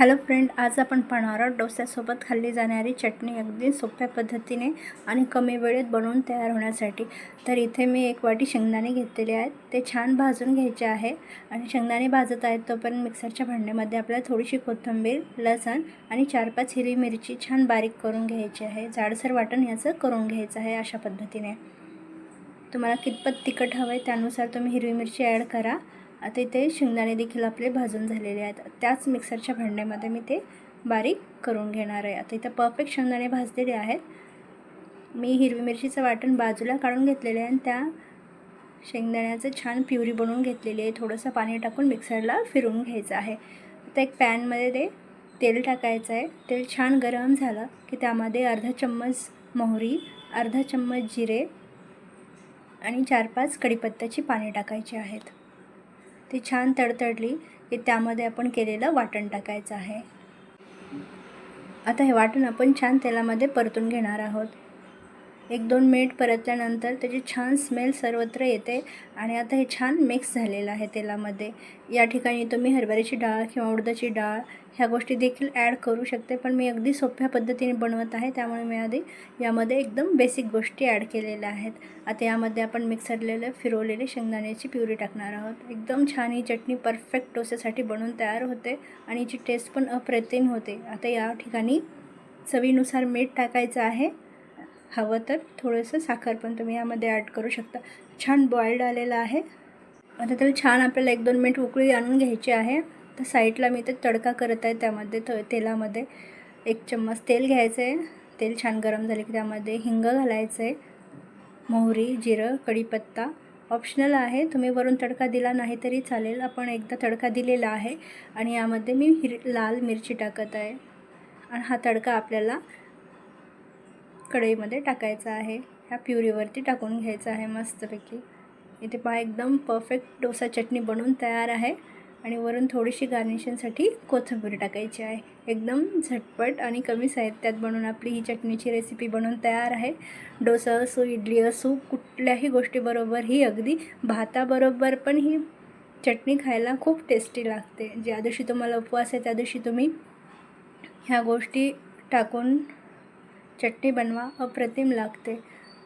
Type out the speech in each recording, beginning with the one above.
Hello friend, आज आपण पाहणार आहोत डोस्यासोबत खाल्ली जाणारी चटणी अगदी सोप्या पद्धतीने आणि कमी वेळेत बनवून तयार होण्यासाठी। तर इथे मी एक वाटी शेंगदाणे घेतलेले आहेत, ते छान भाजून घ्यायचे आहे। आणि शेंगदाणे भाजत आहेत तोपर्यंत मिक्सरच्या भांड्यामध्ये आपल्याला थोडीशी कोथिंबीर, लसूण आणि 4-5 हिरवी मिरची छान बारीक करून घ्यायची आहे। जाडसर वाटण याचं करून घ्यायचं आहे। अशा पद्धतीने तुम्हाला कितपत तिखट हवं आहे त्यानुसार तुम्ही हिरवी मिरची ॲड करा। आता इथे शेंगदाणे देखील आपले भाजून झालेले आहेत, त्याच मिक्सरच्या भांड्यामध्ये मी ते बारीक करून घेणार आहे। आता इथे परफेक्ट शेंगदाणे भाजलेले आहेत। मी हिरवी मिरचीचं वाटण बाजूला काढून घेतलेले आहे आणि त्या शेंगदाण्याचं छान प्युरी बनवून घेतलेली आहे। थोडंसं पाणी टाकून मिक्सरला फिरवून घ्यायचं आहे। आता एक पॅनमध्ये ते तेल टाकायचं आहे। तेल छान गरम झालं की त्यामध्ये अर्धा चम्मच मोहरी, अर्धा चम्मच जिरे आणि 4-5 कढीपत्त्याची पाने टाकायची आहेत। ती छान तडतडली की त्यामध्ये आपण केलेलं वाटण टाकायचं आहे। आता हे वाटण आपण छान तेलामध्ये परतून घेणार आहोत। 1-2 मिनिट परतल्यानंतर त्याची छान स्मेल सर्वत्र येते आणि आता हे छान मिक्स झालेलं आहे तेलामध्ये। या ठिकाणी तुम्ही हरभऱ्याची डाळ किंवा उडदाची डाळ ह्या गोष्टी देखील ॲड करू शकते, पण मी अगदी सोप्या पद्धतीने बनवत आहे त्यामुळे मी आधी यामध्ये एकदम बेसिक गोष्टी ॲड केलेल्या आहेत। आता यामध्ये आपण मिक्सरलेले फिरवलेले शेंगदाण्याची प्युरी टाकणार आहोत। एकदम छान ही चटणी परफेक्ट डोस्यासाठी बनवून तयार होते आणि याची टेस्ट पण अप्रतिम होते। आता या ठिकाणी चवीनुसार मीठ टाकायचं आहे। हवं तर थोडंसं साखर पण तुम्ही यामध्ये ॲड करू शकता। छान बॉइल्ड आलेलं आहे। आता त्याला छान आपल्याला 1-2 मिनिट उकळी आणून घ्यायची आहे। तर साईडला मी ते तडका करत आहे। त्यामध्ये तेलामध्ये 1 चम्मच तेल घ्यायचं आहे। तेल छान गरम झाले की त्यामध्ये हिंग घालायचं आहे, मोहरी, जिरं, कढीपत्ता ऑप्शनल आहे, तुम्ही वरून तडका दिला नाही तरी चालेल। आपण एकदा तडका दिलेला आहे आणि यामध्ये मी लाल मिरची टाकत आहे आणि हा तडका आपल्याला कढईमध्ये टाकायचा आहे। ह्या प्युरीवरती टाकून घ्यायचा आहे मस्तपैकी। इथे पहा एकदम परफेक्ट डोसा चटणी बनवून तयार आहे आणि वरून थोडीशी गार्निशिंगसाठी कोथिंबीर टाकायची आहे। एकदम झटपट आणि कमी साहित्यात बनवून आपली ही चटणीची रेसिपी बनवून तयार आहे। डोसा असो, इडली असो, कुठल्याही गोष्टीबरोबर ही अगदी भाताबरोबर पण ही चटणी खायला खूप टेस्टी लागते। ज्या दिवशी तुम्हाला उपवास आहे त्या दिवशी तुम्ही ह्या गोष्टी टाकून चटणी बनवा, अप्रतिम लागते।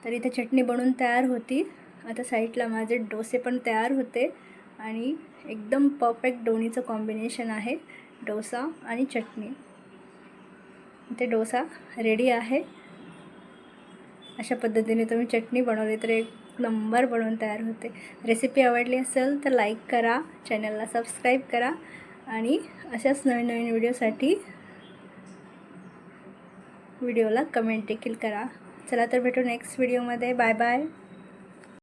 तर इथे चटणी बनवून तयार होती। आता साईडला माझे डोसे पण तयार होते आणि एकदम परफेक्ट दोन्हीचं कॉम्बिनेशन आहे, डोसा आणि चटणी। इथे डोसा रेडी आहे। अशा पद्धतीने तुम्ही चटणी बनवली तर एक नंबर बनवून तयार होते। रेसिपी आवडली असेल तर लाईक करा, चॅनलला सबस्क्राईब करा आणि अशाच नवीन नवीन व्हिडिओसाठी व्हिडिओला कमेंट देखील करा। चला तर भेटू नेक्स्ट व्हिडिओमध्ये। Bye bye.